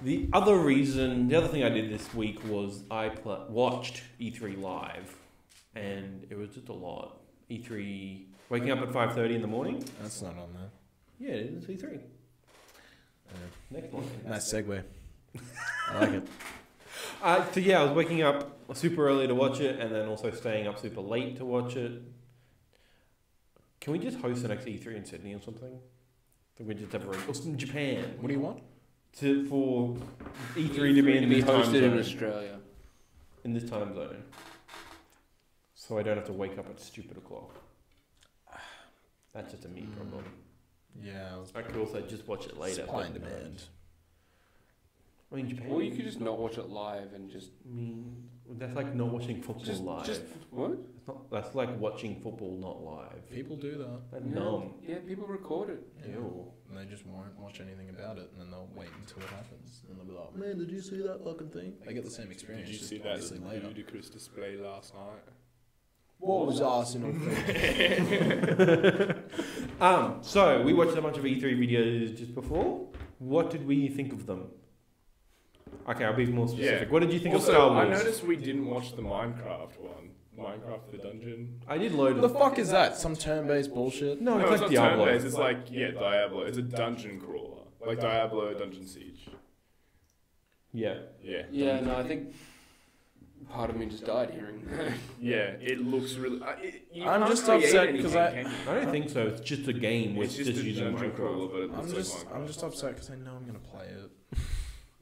The other thing I did this week was I watched E3 live, and it was just a lot. E3, waking up at 5:30 in the morning. That's not on there. Yeah, it is E3. Next morning. Nice segue. I like it. So yeah, I was waking up super early to watch it, and then also staying up super late to watch it. Can we just host the next E3 in Sydney or something? We just have a in Japan. What do you want? For E3 to be in this time hosted zone. in Australia. In this time zone. So I don't have to wake up at stupid o'clock. That's just a me problem. Yeah, I could also just watch it later. Supply and demand. I mean, Japan. Or you could just not watch it live and just. I mean, that's like not watching football live. Just what? That's like watching football not live. People do that. That's dumb. Yeah, people record it. Ew. And they just won't watch anything about it, and then they'll wait until it happens. And they'll be like, man, did you see that fucking thing? They get the same experience. Did you just see that obviously later. ludicrous display last night? What was Arsenal So we watched a bunch of E3 videos just before. What did we think of them? Okay, I'll be more specific. Yeah. What did you think Also, of Star Wars? I noticed we didn't watch the Minecraft one. Minecraft the dungeon. I did load What the fuck is that? Some turn-based bullshit? No, it's it's like not Diablo. turn-based, it's like, Diablo. It's a dungeon crawler. Like Diablo Dungeon Siege. Yeah. Yeah. Yeah, no, I think part of me just died hearing that. Yeah, it looks really... I'm just upset because I don't think so. It's just a game with It's just a using dungeon crawler, Minecraft. but it looks like Minecraft. I'm just upset because I know I'm gonna play it.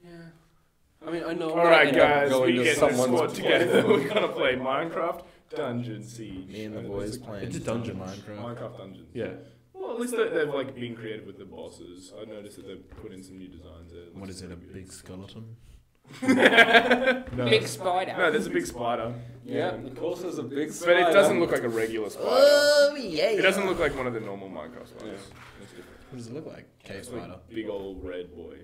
Yeah. I mean, I know. Alright guys, going we to get the someone's squad together. We're gonna play Minecraft Dungeon Siege. Me and the boys playing. It's a dungeon. Minecraft Dungeons. Yeah. Well, at least they've like been creative with the bosses. I noticed that they've put in some new designs there. What is it? A big skeleton? No. Big spider. No, there's a big spider. Yeah, of course there's a big But spider. it doesn't look like a regular spider. Oh yeah. It doesn't look like one of the normal Minecraft spiders. It's different. What does it look like? Cave It's like spider. big old red boy.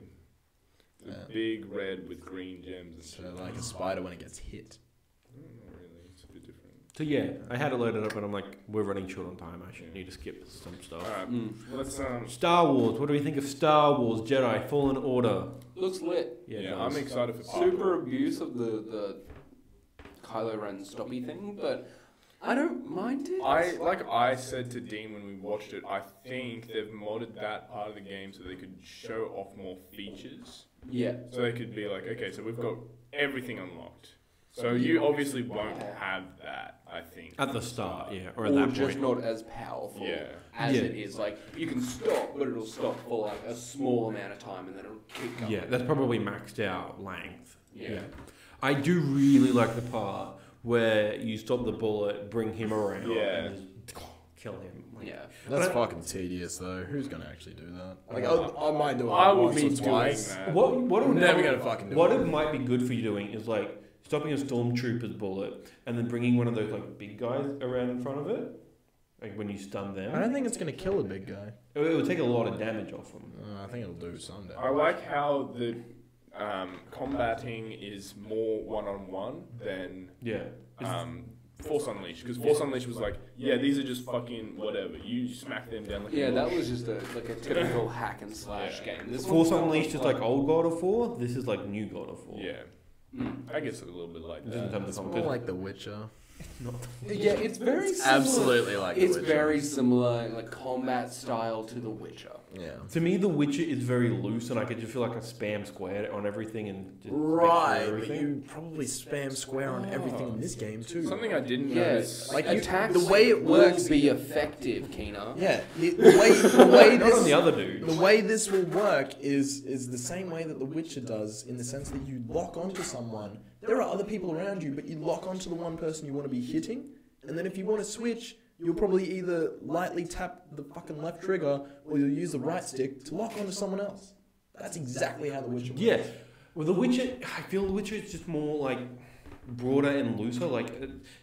Yeah. Big red with green gems and So shit. like a spider when it gets hit. Not really. It's a bit different. So yeah, I had it loaded up, and I'm like, we're running short on time. I should need to skip some stuff. Alright, let's Star Wars. What do we think of Star Wars Jedi Fallen Order? Looks lit. Yeah, it yeah, does. I'm excited for Super abuse of the Kylo Ren stoppy thing, but I don't mind it. I said to Dean when we watched it, I think they've modded that part of the game so they could show off more features. Yeah. So they could be like, okay, so we've got everything unlocked. So you obviously won't have that, I think. At the start, yeah, or Or at that just point. not as powerful Yeah. as Yeah. it is. Like, you can stop, but it'll stop for like a small amount of time and then it'll keep going. Yeah, that's probably maxed out length. Yeah. I do really like the part where you stop the bullet, bring him around, Yeah. and just kill him. Like, Yeah. That's But- fucking tedious though. Who's gonna actually do that? Like I might do it I would once be or doing twice. that. What I'm would never gonna fucking do What it. it might be good for you doing is like stopping a stormtrooper's bullet and then bringing one of those like big guys around in front of it, like when you stun them. I don't think it's gonna kill a big guy. It would take a lot of damage off him. I think it'll do some damage. I like how the combating is more one-on-one than Yeah. Force Unleashed. Because Force Unleashed was like, yeah, these are just fucking whatever. You smack them down like Yeah, a that was just a typical hack and slash Yeah. game. This Force one's Unleashed is like old God of War. This is like new God of War. Yeah. I guess it's a little bit like It doesn't that. have It's the more competition. like The Witcher. Yeah, it's very similar. Absolutely like The It's Witcher. very similar, like combat style to The Witcher. Yeah. To me, The Witcher is very loose, and I could just feel like I spam square on everything and just Right, make sure but everything. you probably spam square on everything in this game too. Something I didn't Yeah, notice. like Like, you- attacks the way it works- will be effective, Keena. Yeah, the way Not on this the other dude. the way this will work is the same way that The Witcher does, in the sense that you lock onto someone. There are other people around you, but you lock onto the one person you want to be hitting, and then if you want to switch, you'll probably either lightly tap the fucking left trigger or you'll use the right stick to lock onto someone else. That's exactly how The Witcher works. Yeah. Well, The Witcher, I feel The Witcher is just more like broader and looser. Like,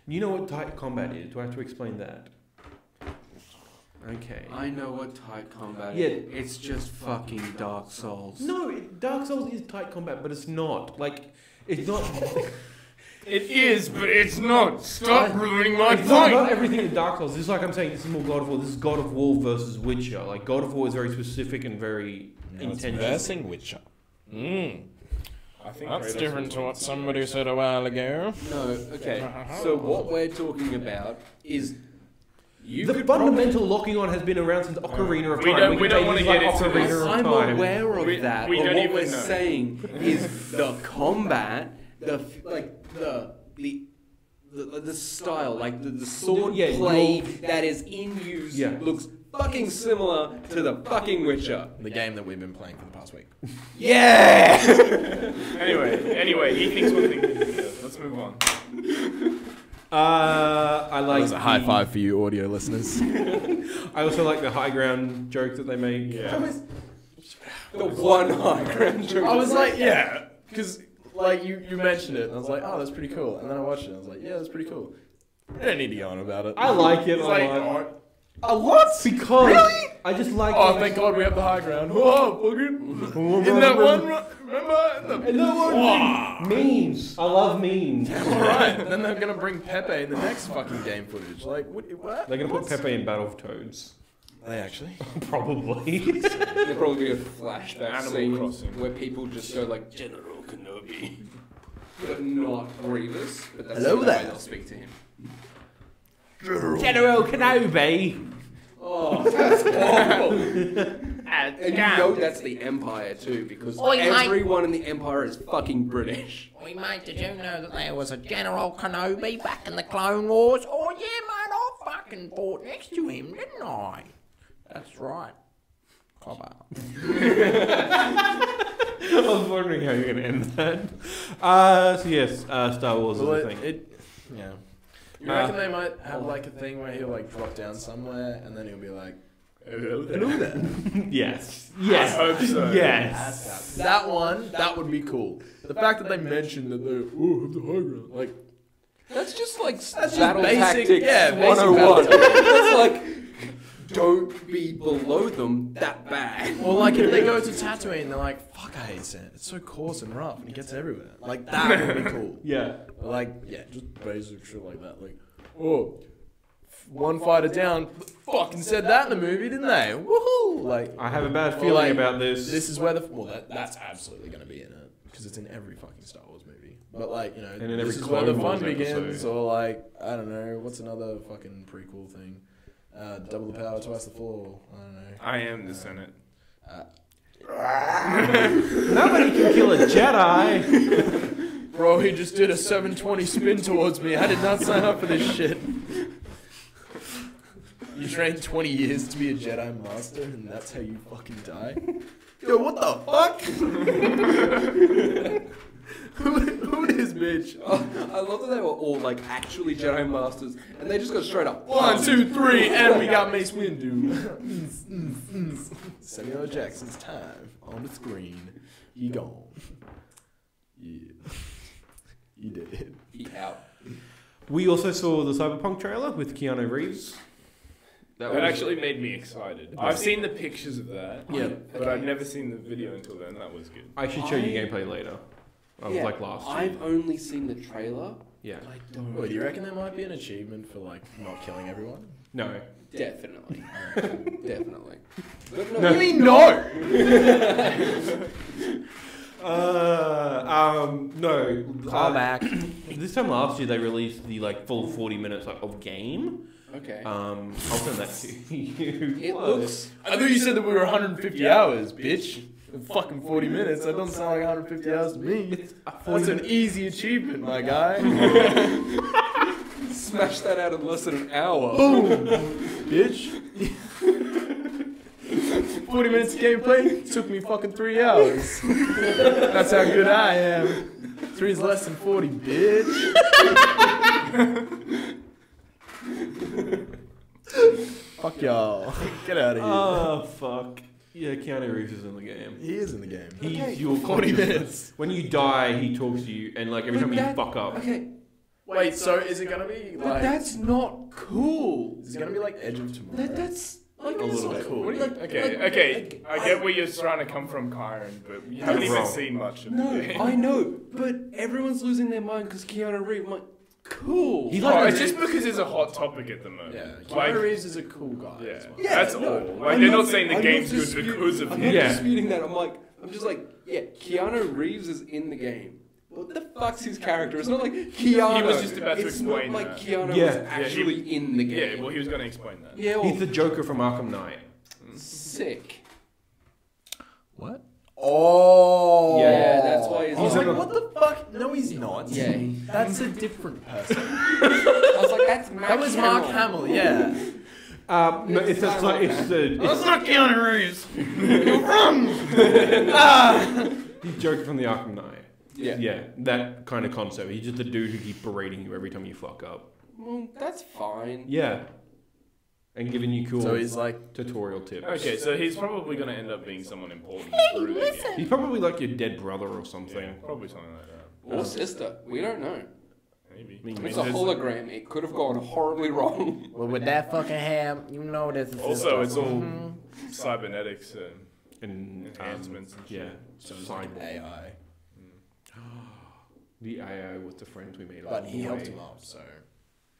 you know what tight combat is? Do I have to explain that? Okay. I know what tight combat Yeah. is. It's just fucking Dark Souls. No, Dark Souls is tight combat, but it's not. Like, it's not. It is, but it's not. Stop ruining my It's not point. everything in Dark Souls. This is like I'm saying, this is more God of War. This is God of War versus Witcher. Like, God of War is very specific and very intentional. Witcher. I think That's Kratos different was to one what of the somebody said a while ago. No, okay. So what we're talking about is The fundamental locking on has been around since Ocarina of We Time. don't wanna get into Ocarina this. of I'm Time. aware of We- that. we But don't what even we're know. saying is the combat, the style, like the sword Yeah, play that is in use Yeah. looks fucking similar to the fucking Witcher. The game that we've been playing for the past week. Yeah. Anyway, he thinks one thing. Let's move on. I like. That was a high five for you audio listeners. I also like the high ground joke that they make. Yeah. The one high ground joke. I was like, yeah, because like you mentioned it, and I was like, oh, that's pretty cool. And then I watched it, and I was like, yeah, that's pretty cool. I don't need to go on about it. I like it It's a like, lot. a lot? Because I just like Oh, it. thank God we have the high ground. Oh, fucking. In that one, remember? And no one memes. I love memes. Alright, and then they're gonna bring Pepe in the next fucking game footage. Like, what? They're gonna put Pepe in Battletoads. Are they actually? Probably. There'll probably be a flashback Animal scene Crossing. where people just go like General Kenobi, but not Grievous. But that's Hello the way there. they'll speak to him. General Kenobi. Oh, that's awful. And you know that's the Empire too, because everyone in the Empire is fucking British. Oi, mate, did you know that there was a General Kenobi back in the Clone Wars? Oh, yeah, mate, I fucking fought next to him, didn't I? That's right. Cobber. I was wondering how you're going to end that. So yes, Star Wars Well, is a thing. Yeah. You reckon they might have like a thing where he'll like drop down somewhere and then he'll be like, hello there. Yes. Yes. I hope so. Yes. That one, that would be cool. The fact that they mentioned that they have the high ground, like, That's just like just battle basic- tactics yeah, basic 101. battle That's like, don't be below them that bad. or like if they go to Tatooine and they're like, fuck, I hate sand. It's so coarse and rough and it gets everywhere. Like, that would be cool. Yeah. But like, yeah, just basic shit like that. Like, oh, one fighter down. Fucking said that in the movie, didn't they? Woohoo! Like, I have a bad or feeling like, about this. This is where that's absolutely going to be in it because it's in every fucking Star Wars movie. But like, you know, And in this every is where the Clone Wars fun begins, episode. or like, I don't know, what's another fucking prequel thing? Double the power, twice the fall. I don't know. I am the Senate. Nobody can kill a Jedi. Bro, he just did a 720 spin towards me. I did not sign up for this shit. You trained 20 years to be a Jedi Master, and that's how you fucking die? Yo, what the fuck? Who is bitch? I love that they were all like actually Jedi Masters, and they just go straight up. 1, 2, 3, and we got Mace Windu. Samuel L. Jackson's time on the screen. He gone. Yeah. He did. He out. We also saw the Cyberpunk trailer with Keanu Reeves. That actually made me excited. I've seen the pictures of that. Yeah. But I've never seen the video until then. That was good. I should show you gameplay later. Like last year. I've only seen the trailer. Yeah. But I don't. Wait, do you reckon there might be an achievement for like not killing everyone? No. Definitely. Definitely. But No. You mean no? No. Call back. This time last year they released the like full 40 minutes of game. Okay. I'll send that to you. It looks. I thought you said that we were 150 hours, bitch. In fucking 40 minutes. That doesn't sound like 150 hours to me. It's a 40 That's an minute- easy achievement, my guy. Smash that out in less than an hour. Boom, bitch. 40 minutes of gameplay took me fucking 3 hours. That's how good I am. 3 is less than 40, bitch. Fuck y'all. Get out of here. Oh, fuck. Yeah, Keanu Reeves is in the game. He is in the game. He's your 40 consciousness. minutes. When you die, he talks to you, and like every time you fuck up. Okay. Wait, so is it gonna be But like... that's not cool. Is it gonna be like Edge of Tomorrow? That's like A little bit. cool. What do you like? Okay. I get where you're trying to come from, Kyron, but you haven't even wrong. seen much of No, the game. I know, but everyone's losing their mind because Keanu Reeves. I'm like, cool. He's Oh, like it's just because it's a hot topic at the moment. Yeah, Like, Keanu Reeves is a cool guy. yeah. As well. Yeah, That's no, all. Like, I'm they're not- not saying the I'm game's not good because of I'm him. not Yeah. disputing that. I'm like, I'm just like, yeah, Keanu Reeves is in the game. What the fuck's his character? It's not like Keanu. He was just about to explain It's not like that. Keanu Yeah. was actually in the game. Yeah, well, he was going to explain that. Yeah, well, He's the Joker from Arkham Knight. sick. What? Oh. Yeah, that's why he's I was like, like, what the fuck? No, he's not. Yeah. That's a different person. I was like, that's Mark That was Mark Hamill, yeah. No, it's just like it's That's not Keanu Reeves. he's Joker from the Arkham Knight. Yeah. Yeah, that kind of concept. He's just the dude who keeps berating you every time you fuck up. Well, that's fine. Yeah, and giving you cool So he's like, tutorial tips. Okay, so he's probably going to end up being someone important through the game. He's probably like your dead brother or something. Yeah, probably something like that. Or sister. We don't know. Maybe. I mean, It's a hologram. It could have gone horribly wrong. Well, with that fucking ham, you know this is Also, it's all cybernetics and enhancements and shit. Yeah, so it's like cyborg. AI. The AI with the friends we made. But along he the helped way. him up, so.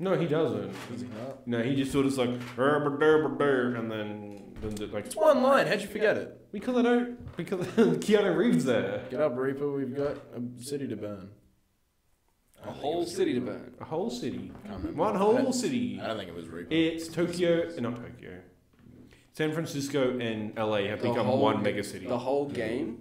No, he doesn't. Does he not? No, he just sort of like, and then like, It's one line. How'd you forget it? because I don't, because Keanu Reeves there. Get up, Reaper. We've got a city to burn. A whole city to burn. A whole city. Can't remember. One whole city. I don't think it was Reaper. It's Tokyo, not Tokyo. San Francisco and LA have become one mega city. The whole game,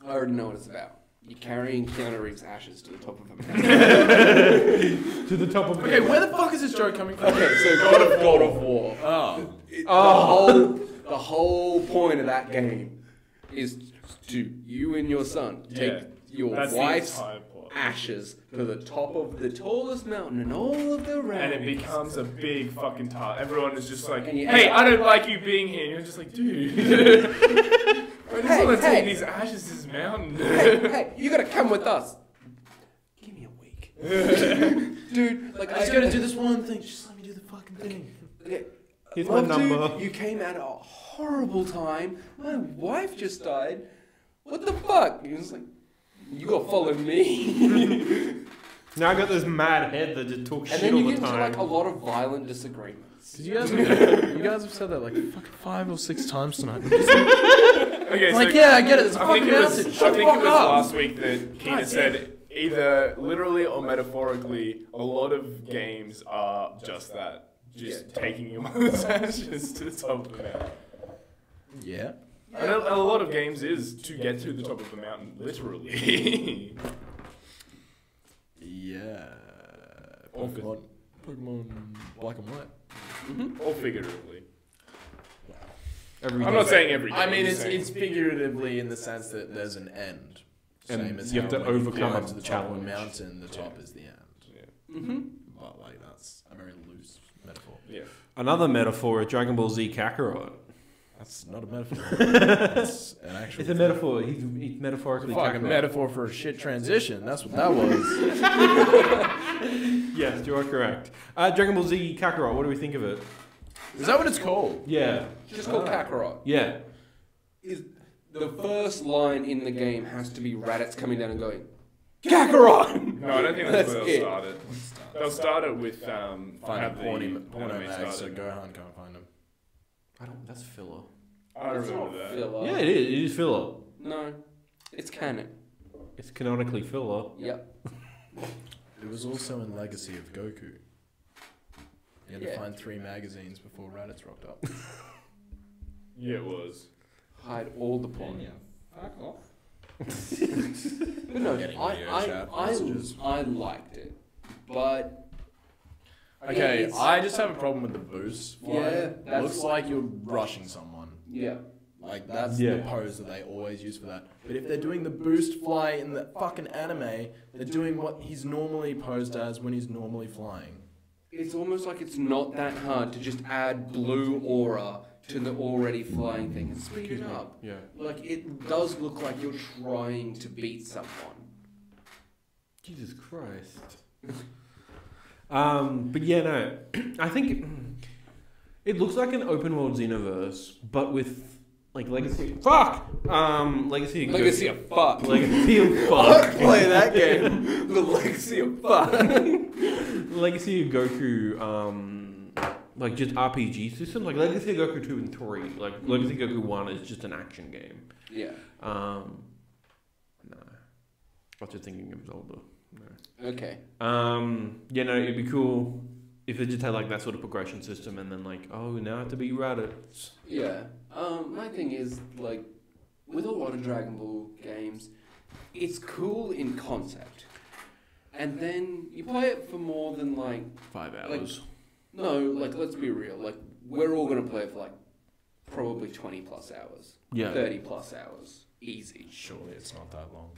I already know what it's about. You're carrying Keanu Reeves' ashes to the top of a mountain. To the top of Okay, where the fuck is this joke coming from? Okay, so God of War. Oh. The whole point of that game is to you and your son take your That's wife's the entire plot. ashes to the top of the tallest mountain in all of the realms. And it becomes a big fucking task. Everyone is just like, And you hey, end up- I don't like you being here. And you're just like, dude. I just want to hey. take these ashes to this mountain. hey, you gotta come with us. Give me a week. Dude, like, I just gotta do this one thing. Just let me do the fucking thing. Okay. Here's my Love, number. dude, you came at a horrible time. My wife just died. What the fuck? He was like, you gotta follow me. Now I got this mad head that just talks And shit then all you the get into time. like a lot of violent disagreements. You guys have said that like fucking 5 or 6 times tonight. Okay, Like, so yeah, I get it. It's a I think fucking it mountain. was, Shut I think the it fuck was up. last week that Keena said either literally or metaphorically, a lot of games are just that. Just taking your mother's ashes to the top of the mountain. Yeah. And a lot of games is to get to the top of the mountain, literally. Yeah. Or phys- Pokemon Black and White. or figuratively. Every I'm day. not saying every game. I mean, I'm it's saying- it's figuratively in the sense that there's an end. And Same as you have how to when overcome climb a to the top of a challenge. mountain, the top is the end. Mm-hmm. But like that's a very loose metaphor. Yeah. Another metaphor is Dragon Ball Z Kakarot. That's not a metaphor. That's an actual. It's a metaphor. He's metaphorically fucking Kakarot. metaphor for a shit transition. That's what that was. Yes, you are correct. Dragon Ball Z Kakarot. What do we think of it? Is that what it's called? Yeah. Just called Kakarot. Yeah. Is the first line in the game has to be Raditz coming down and going, Kakarot! No, I don't think that's where That's they'll it. start it. They'll start it with Finding have the porno anime mags so started. Gohan can't find him. I don't. That's filler. I remember that. Filler. Yeah, it is. It is filler. No, it's canon. It's canonically filler. Yep. It was also in Legacy of Goku. You had to Yeah. find 3 magazines before Raditz rocked up. Yeah, it was. Hide all the porn. Fuck off. But no, Getting video chat messages. I liked it. But Okay, it's- I just have a problem with the boost. Flying. Yeah, that's- Looks like you're rushing someone. yeah. Like, that's Yeah. the pose that they always use for that. But if they're doing the boost fly in the fucking anime, they're doing what he's normally posed as when he's normally flying. It's almost like it's not that hard to just add blue aura to the already flying thing and speed it up. Yeah. Like, it does look like you're trying to beat someone. Jesus Christ. But yeah, no. I think it looks like an open world Xenoverse, but with like Legacy. Fuck. Legacy of Legacy of fuck. Legacy of fuck. Play that game. The Legacy of fuck. Legacy of Goku. like just RPG systems, like Legacy of Goku 2 and 3, like Legacy of Goku 1 is just an action game. Yeah. No. I was just thinking of Zelda. No. Okay. Yeah, no, it'd be cool if they just had like that sort of progression system and then like, oh, now I have to be Raditz. Yeah. My thing is, like, with a lot of Dragon Ball games, it's cool in concept. And then you play it for more than, like... 5 hours. No, like, let's be real. Like, we're all going to play it for, like, probably 20 plus hours. Yeah. 30 plus hours. Easy. Surely it's not that long.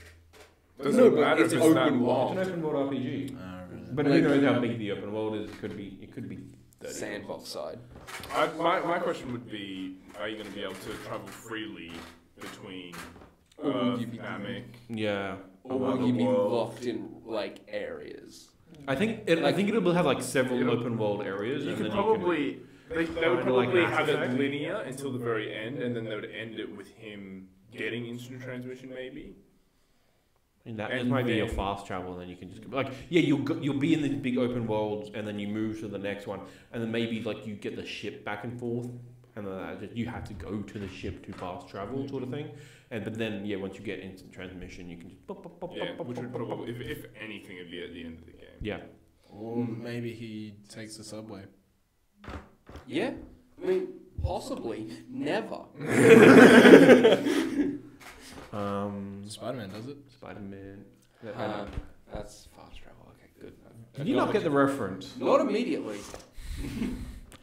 No, but matter it's if it's that open long. It's an open world RPG. Really? But who knows how big the open world is? It could be 30 Sandbox side. My question would be, are you going to be able to travel freely between Or will Earth, you be Namek? Yeah. Or will you be locked in, like, areas? I think it'll have like several open world areas. You and could then probably... They would Kinda like probably Mass have it Effect. linear until the very end, and then they would end it with him getting instant transmission, maybe. And that And might be your then- fast travel, and then you can just like you'll be in these big open worlds, and then you move to the next one, and then maybe like you get the ship back and forth, and then you have to go to the ship to fast travel, sort of thing. But then once you get instant transmission, you can just Which would probably, if anything, it'd be at the end of the game. yeah. Or maybe he takes the subway. Yeah? I mean, possibly. Never. Spider-Man does it. Spider-Man. That's fast travel. Okay, good. Did you not get the reference? Not immediately.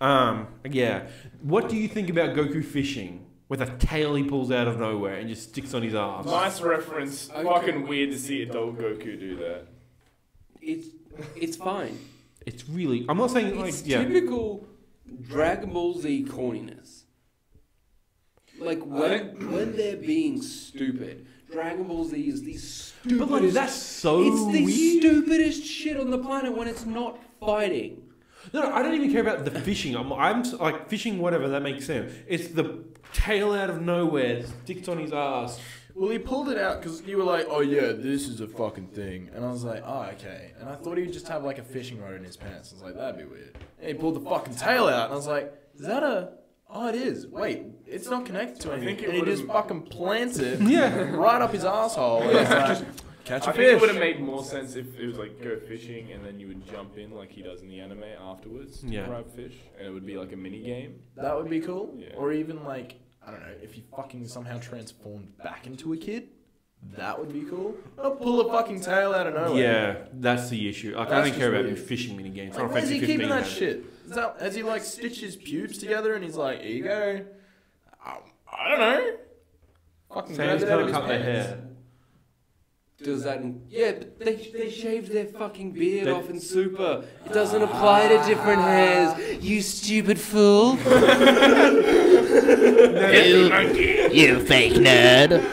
Yeah. What do you think about Goku fishing with a tail he pulls out of nowhere and just sticks on his ass? Nice reference. Okay. Fucking weird to see adult Goku do that. It's fine. It's really. I'm not saying like It's typical Dragon Ball Z corniness. Like when they're being stupid, Dragon Ball Z is the stupidest. But like that's so it's the weird. stupidest shit on the planet when it's not fighting. No, I don't even care about the fishing. I'm like fishing, whatever. That makes sense. It's the tail out of nowhere, sticks on his ass. Well, he pulled it out because you were like, oh yeah, this is a fucking thing. And I was like, oh, okay. And I thought he'd just have like a fishing rod in his pants. I was like, that'd be weird. And he pulled the fucking tail out. And I was like, is that a... Oh, it is. Wait, it's not connected to anything. think it And he would've- just fucking plants it Yeah. right up his asshole. And it's like, catch a I think it fish. would have made more sense if it was like go fishing and then you would jump in like he does in the anime afterwards to Yeah. grab fish, and it would be like a mini game. That would be cool. Yeah. Or even like, I don't know, if he fucking somehow transformed back into a kid. That would be cool. I'll pull a fucking tail out of nowhere. Yeah, that's the issue. Like, I That's don't care just about weird. fishing mini games. Like, Final where's he Fantasy keeping 15 that had it. shit? Is that, has he like stitched his pubes together and he's like, here you go? I don't know. Fucking Say grab he's it out gonna of his cut their pants. hair. Does that? Yeah, but they shaved their fucking beard They- off in Super. It doesn't apply to different hairs. You stupid fool. You fake nerd.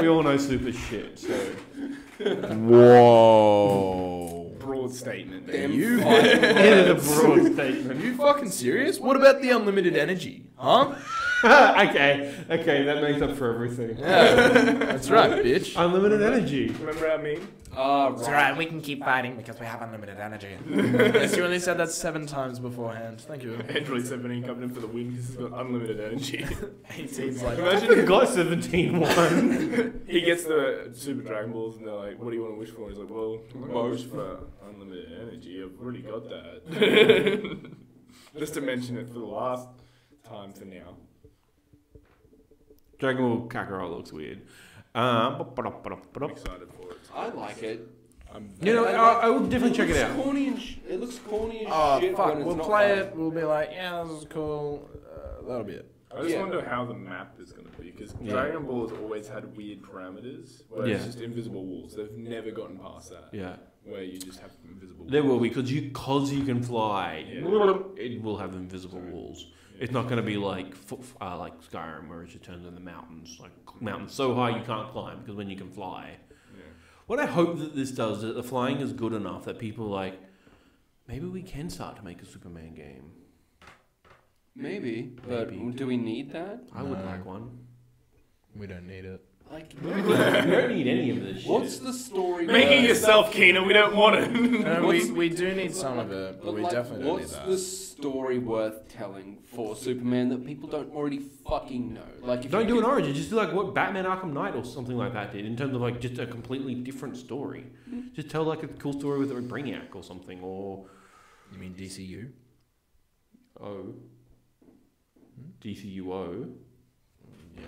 We all know super shit, so. Whoa. Broad statement. Damn You It is a broad Are statement. you fucking serious? What about the unlimited energy? Huh? okay, that makes up for everything. Yeah. That's right, bitch. Unlimited energy. Remember our meme? It's alright, we can keep fighting because we have unlimited energy. Yes, you only said that 7 times beforehand. Thank you. Android 17 coming in for the win because he's got unlimited energy. 18's like, Imagine I got 17-1. he gets the Super Dragon Balls and they're like, what do you want to wish for? He's like, well, most for unlimited energy. I've already got that. Just to mention it for the last time for now. Dragon Ball Kakarot looks weird. I'm excited for it. I like it. You know, I will definitely check it out. Corny and it looks corny as oh, shit. fuck. when it's We'll not play fighting. it. We'll be like, yeah, this is cool. That'll be it. I just Yeah. wonder how the map is going to be, because Yeah. Dragon Ball has always had weird parameters, where Yeah. it's just invisible walls. They've never gotten past that, Yeah. where you just have invisible walls. There will be, because you can fly. Yeah. It will have invisible walls. It's not going to be like Skyrim, where it just turns in the mountains. Like mountains so high you can't climb, because when you can fly. Yeah. What I hope that this does is that the flying is good enough that people are like, maybe we can start to make a Superman game. Maybe, but Maybe. do we need that? I would No. like one. We don't need it. Like, You don't need any of this shit. what's the story? Make it worth- yourself, Keena. We don't want it. No, we do need some of it, but we like, definitely don't need what's that. the story worth telling for Superman that people don't already fucking know? Like, if Don't you do an could- origin. Just do like what Batman Arkham Knight or something like that did in terms of like just a completely different story. Just tell like a cool story with a Brainiac or something, or You mean DCU? DCUO Yeah.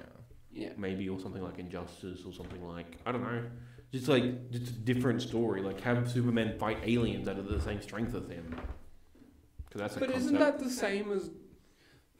Yeah. maybe, or something like Injustice or something like, I don't know. Just like just a different story. Like have Superman fight aliens that are the same strength as him. Because that's a But concept. isn't that the same as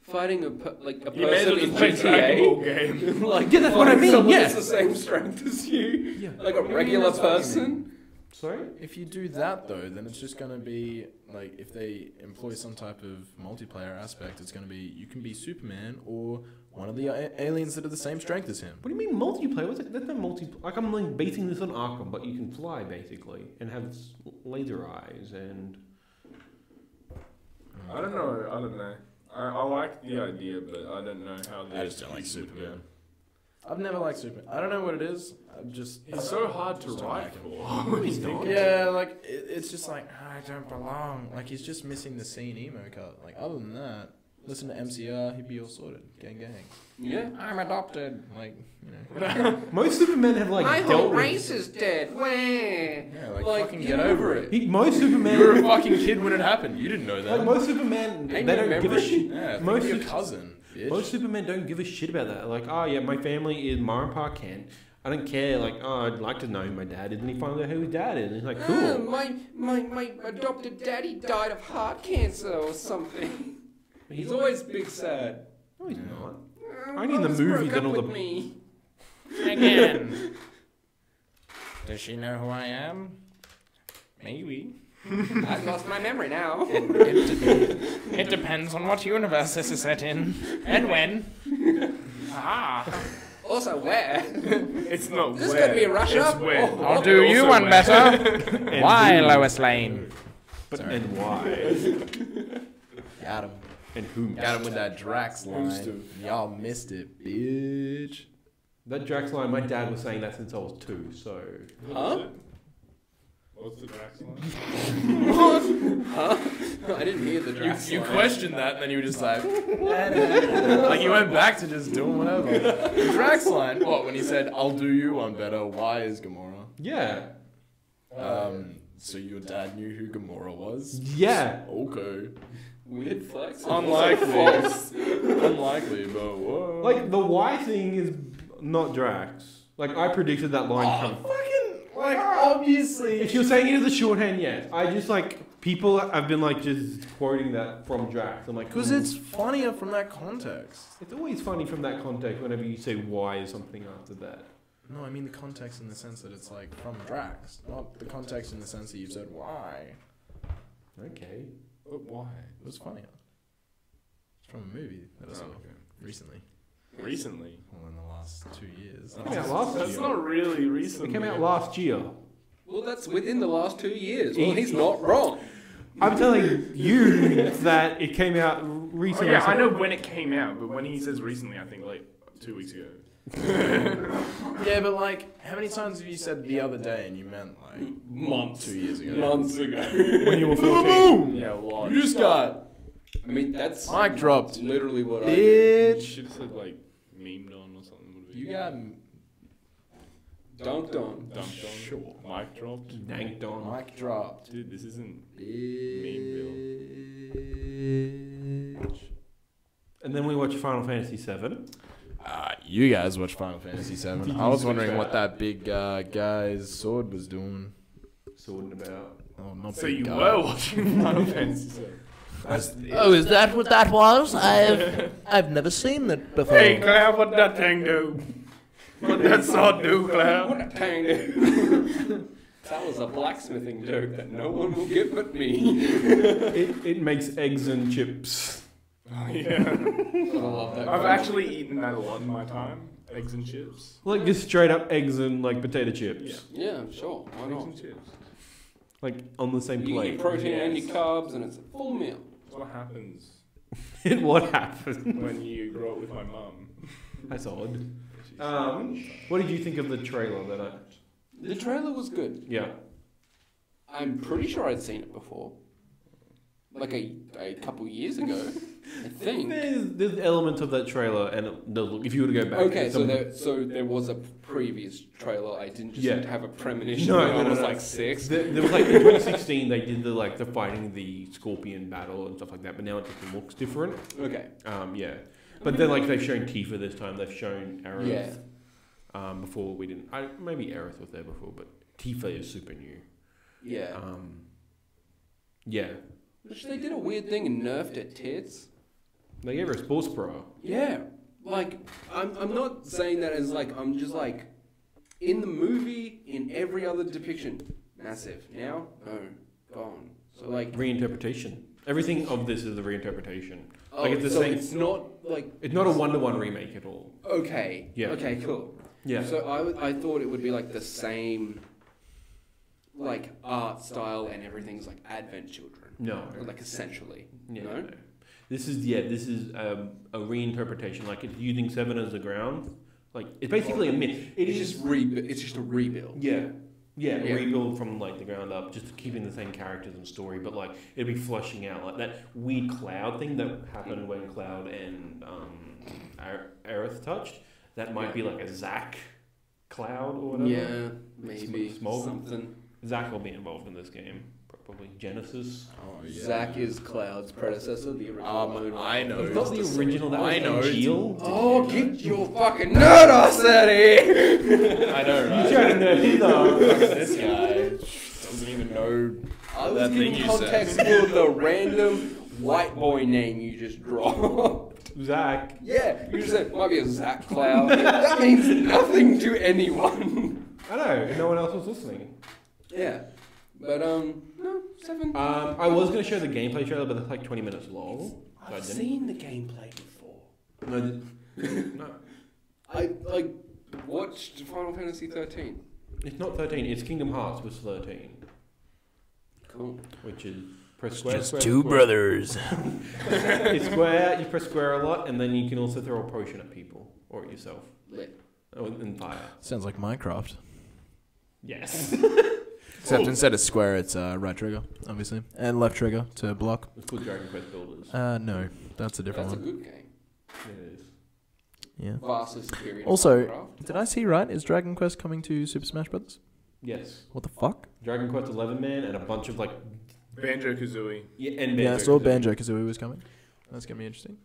fighting a You person may as well in just play Dragon GTA? Ball game. Like, Yeah, that's what I fighting mean, someone yeah. that's the same strength as you, Yeah. like a regular that's what I person. Sorry? If you do that though, then it's just gonna be like if they employ some type of multiplayer aspect, it's gonna be you can be Superman or one of the aliens that are the same strength as him. What do you mean multiplayer? What's it? That's not like I'm like basing this on Arkham, but you can fly basically and have laser eyes and. I don't know. I like the idea, but I don't know how they. I just don't like Superman. I've never liked Superman. I don't know what it is. I'm just It's so hard to Just don't write like him. for. He's not. Yeah, like it's just like I don't belong. Like he's just missing the scene emo cut. Like other than that, listen to MCR, he'd be all sorted. Gang. Yeah. I'm adopted. Like you know. Most Supermen have like My dealt whole with. race is dead. Wah. Yeah, like fucking get get over it. Most Supermen. You were a fucking kid when it happened. You didn't know that. Like most Supermen, Ain't they no don't give a memory. shit. Yeah, think Most of your of- cousin. Bitch. Most Supermen don't give a shit about that. Like, oh yeah, my family is Mara and Pa Kent. I don't care. Like, oh, I'd like to know who my dad is, and he finds out who his dad is. And he's like, cool. My adopted daddy died of heart cancer or something. He's always big sad. No, he's not. Only in the movies and all the- me. Again. Does she know who I am? Maybe. I've lost my memory now. It depends on what universe this is set in and when. Ah, Also, where? It's not This is where. gonna be a rush it's up. Where. Oh, I'll do you Also one where. better. And Why, who? Lois Lane? But and why? Got him. And whom? Got him with that Drax line. Who's to- Y'all missed it, bitch. That Drax line, my dad was saying that since I was 2. So Huh? What's the Drax line? Huh? I didn't hear the Drax You line. questioned that, and then you were just like, like you went back to just doing whatever. The Drax line, what? When he said, "I'll do you one better." Why is Gamora? yeah, So your dad knew who Gamora was? yeah. Okay. Weird flex. Unlikely, but whoa. Like the Y thing is not Drax. Like I predicted that line coming. Like obviously. If you're saying it as a shorthand, yes. I just like people have been like just quoting that from Drax. I'm like, Because it's funnier from that context. it's always funny from that context whenever you say Y or something after that. No, I mean the context in the sense that it's like from Drax, not the context in the sense that you've said why. Okay. But why? It was funnier. It's from a movie that I saw recently. Recently. Well, in the last 2 years. It came out last That's year. not really recently. It came out last year. Well, that's within the last 2 years. Well, he's not wrong. I'm telling you that it came out Oh, recently. yeah, I know when it came out, but when he says recently, I think like 2 weeks ago. Yeah, but like, how many times have you said the other day and you meant like Months. 2 years ago? Months ago. when you were 14. Yeah, a lot. You just got I mean, that's mic dropped. literally what I You Bitch. should have said like memed on or something. Would be You got dunked on. dumped on. Sure. Mic dropped. Danked on. mic dropped. Dude, this isn't. Bitch. And then we watched Final Fantasy VII. You guys watch Final Fantasy VII. I was wondering what that big guy's sword was doing. Sorting about. Oh, not So big you guy. were watching Final Fantasy VII. Oh, is that what that was? I've never seen that before. Hey, Claire, what that thing do? What that sword do, Claire? What a tang. That was a blacksmithing joke that no one will get but me. It makes eggs and chips. Oh, yeah. I love that. I've actually eaten that a lot in my time. Eggs and chips. Like just straight up eggs and like potato chips. Yeah, sure. Why Eggs not? and chips. Like on the same You get your plate. protein and your carbs, and it's a full meal. That's what happens What happened? when you grow up with my mum. That's odd. What did you think of the trailer that The trailer was good. Yeah. I'm pretty sure I'd seen it before. Like a couple years ago, I think. There's elements of that trailer, and if you were to go back... Okay, so there was a previous trailer. I didn't just have a premonition No, when no, I no, was no. like 6. There was like in 2016 they did the fighting the scorpion battle and stuff like that, but now it just looks different. Okay. Yeah. But then like they've shown Tifa this time, they've shown Aerith. Yeah. Before we didn't. Maybe Aerith was there before, but Tifa is super new. Yeah. Yeah. Which they did a weird thing and nerfed at tits. They gave her a sports bra. Yeah. Like, I'm not saying that as like, I'm just like, in the movie, in every other depiction, massive. Now, no, gone. So like... Reinterpretation. Everything of this is a reinterpretation. Oh, like it's the so same. it's not like... It's not a 1-to-1 remake at all. Okay. Yeah. Okay, cool. Yeah. So I thought it would be like the same, like, art style and everything's like Advent Children. No. Like, essentially. Yeah. No? No. This is a reinterpretation. Like it's using 7 as the ground. Like it's basically a myth. It's just a rebuild. Yeah. Yeah, rebuild from like the ground up, just keeping the same characters and story, but like it'd be flushing out like that weird Cloud thing that happened when Cloud and Aerith touched. That might be like a Zack Cloud or whatever. Yeah, maybe Small. something. Zack will be involved in this game, probably Genesis. Oh, yeah. Zack is Cloud's predecessor, the original Moon. I know. It's not the original. That was Angel. Oh, get your fucking nerd ass out of here! I know, right? You trying to nerd his off. This guy doesn't even know. I was That thing giving you context said. for the random white boy name you just dropped. Zack. Yeah, you just said, might be a Zack Cloud. That means nothing to anyone. I know. No one else was listening. Yeah. But, no, 7. I was going to show the gameplay trailer, but it's like 20 minutes long. So I I've didn't. seen the gameplay before. No. No. I, like, watched Final Fantasy 13. It's not 13. It's Kingdom Hearts was 13, Cool. which is press square. Just square, two square. brothers. It's square. You press square a lot, and then you can also throw a potion at people or at yourself. Lit. Oh, and fire. Sounds like Minecraft. Yes. Except instead of square, it's right trigger, obviously, and left trigger to block. It's called Dragon Quest Builders. No, that's a different That's a one. good game. It is. Yeah. Vastly superior to Also, Minecraft. did I see right? Is Dragon Quest coming to Super Smash Bros? Yes. What the fuck? Dragon Quest 11 man and a bunch of like Banjo-Kazooie. and Yeah, I saw Banjo Kazooie was coming. That's gonna be interesting.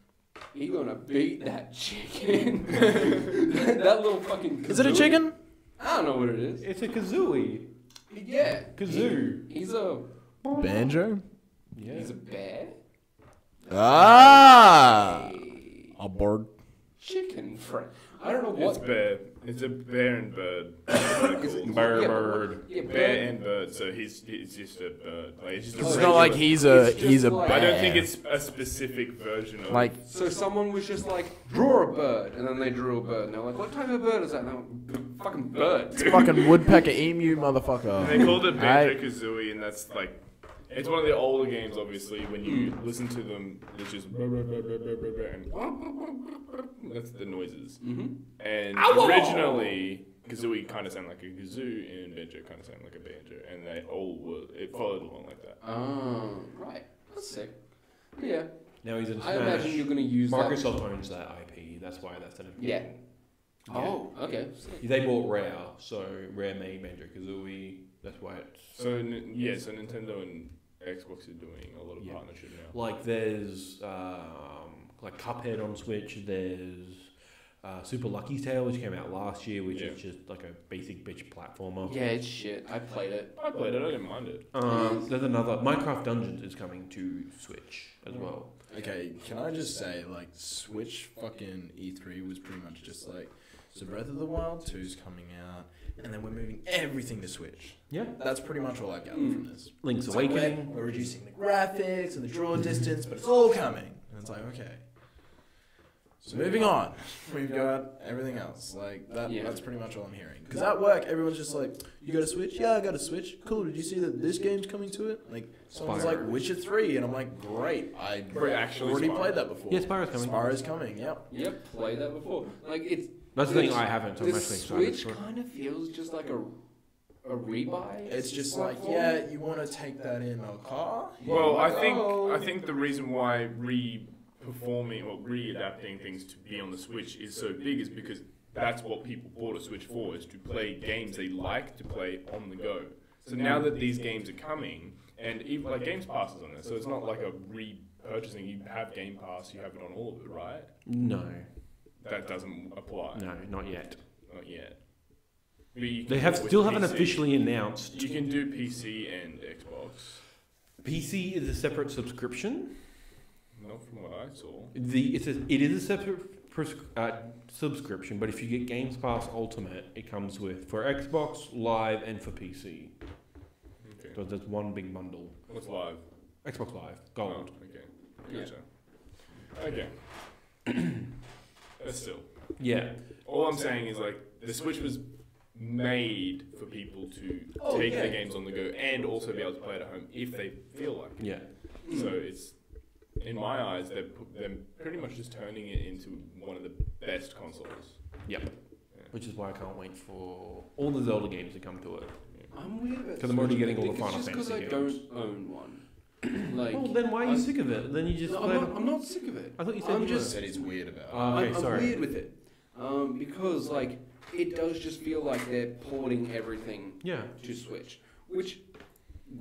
He gonna beat that chicken. that little fucking Is it a kazooie. chicken? I don't know what it is. It's a kazooie. Yeah. Kazoo. He's a Banjo? Yeah. he's a bear. Ah! A bird. Chicken friend. I don't know It's what. bear. It's a bear and bird. Bear Yeah, bird. Yeah, Bear and bird. So he's just a bird. Like it's just a It's regular- not like he's It's a just like- bear. I don't think it's a specific version of. like So someone was just like, draw a bird, and then they drew a bird, and they're like, what type of bird is that? And they're like, fucking bird. fucking woodpecker emu motherfucker. They called it I- Banjo Kazooie, and that's like. It's one of the older games, obviously. When you listen to them, it's just. And that's the noises. Mm-hmm. And originally, Kazooie kind of sounded like a kazoo, and Banjo kind of sounded like a banjo, and they all were. It followed along like that. Oh, right. That's sick. Yeah. Now he's in I Smash. imagine you're gonna use Microsoft owns that IP. That's why that's an important. Yeah. Oh, okay. Sick. They bought Rare, so Rare made Banjo Kazooie. That's why it's So so Nintendo and Xbox are doing a lot of partnership now. like there's like Cuphead on Switch. There's Super Lucky Tale, which came out last year, which is just like a basic bitch platformer. Yeah, it's shit. I played it. I played it. I didn't mind it. There's another Minecraft Dungeons is coming to Switch as well. Okay, can I just say, like, Switch fucking E3 was pretty much just like, so Breath of the Wild 2's coming out, and then we're moving everything to Switch. Yeah, That's pretty much all I got from this. Link's It's like, Awakening. we're reducing the graphics and the draw distance, but it's all coming. And it's like, okay. So moving on, we've got everything else. Like that. Yeah. That's pretty much all I'm hearing. Because at work, everyone's just like, "You got a Switch? Yeah, I got a Switch. Cool. Did you see that this game's coming to it?" Like someone's Spyro. like, "Witcher 3," and I'm like, "Great. I Wait, actually already Spyro. played that before." Yeah, Spyro's coming. Spyro's coming. Yep. Yep, played that before. Like it's That's the thing I haven't, so I'm the actually excited Switch for it. kind of feels just like a rebuy. It's just like, platform. yeah, you want to take that in a car? Well, Yeah. I think the reason why re-performing or readapting things to be on the Switch is so big is because that's what people bought a Switch for, is to play games they like to play on the go. So now that these games are coming, and even like Games Pass is on there, so it's not like a re-purchasing. You have Game Pass, you have it on all of it, right? No, That doesn't apply. no, not yet. Not yet. But you can They do have it with still haven't PC. officially announced. You can do PC and Xbox. PC is a separate subscription. Not from what I saw. It is a separate subscription, but if you get Games Pass Ultimate, it comes with for Xbox Live and for PC. Okay. So there's one big bundle. What's live? Xbox Live Gold. Oh, okay. Yeah. Gotcha. Okay. But still, Yeah, all I'm saying is like the Switch was made for people to Oh, take yeah. their games on the go and also be able to play it at home if they feel like it. yeah. So it's, in my eyes, they're pretty much just turning it into one of the best consoles. Yep. Which is why I can't wait for all the Zelda games to come to it. I'm weird about 'Cause I'm already Switch. getting all the I think Final it's just because I Fantasy don't own one. Like, Well, then why are you sick of it? Then you just no, play I'm not sick of it. I thought you said I'm you just That is weird about it. Okay, I'm sorry. weird with it. Because like it does just feel like they're porting everything Yeah. to Switch, which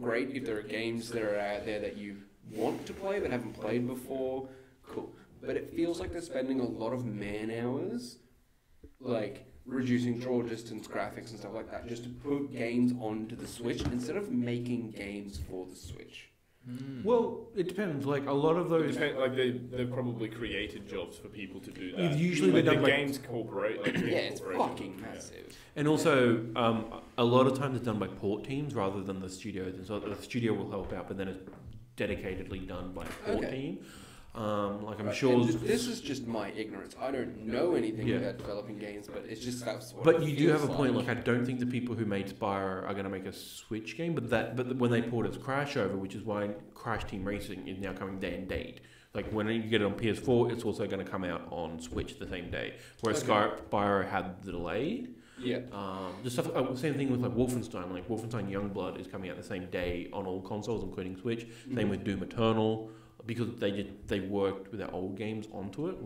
great if there are games that are out there that you want to play but haven't played before. Cool, but it feels like they're spending a lot of man hours, like reducing draw distance graphics and stuff like that, just to put games onto the Switch instead of making games for the Switch. Well, it depends. Like a lot of those. Like they've probably created jobs for people to do that. It's usually like they're the done by- games corporate. Like, Yeah, it's corporation. fucking Yeah. massive. And also, a lot of times it's done by port teams rather than the studios. And so the studio will help out, but then it's dedicatedly done by a port Okay. team. Like I'm Right, sure. and this is just my ignorance. I don't know anything Yeah. about developing games, but it's just that's what. But it you do have a feels point. Like I don't think the people who made Spyro are going to make a Switch game. But when they port its Crash over, which is why Crash Team Racing is now coming day and date. Like when you get it on PS4, it's also going to come out on Switch the same day. Whereas Spyro had the delay. Yeah. The stuff. Same thing with like Wolfenstein. Like Wolfenstein Youngblood is coming out the same day on all consoles, including Switch. Mm-hmm. Same with Doom Eternal, because they worked with their old games onto it.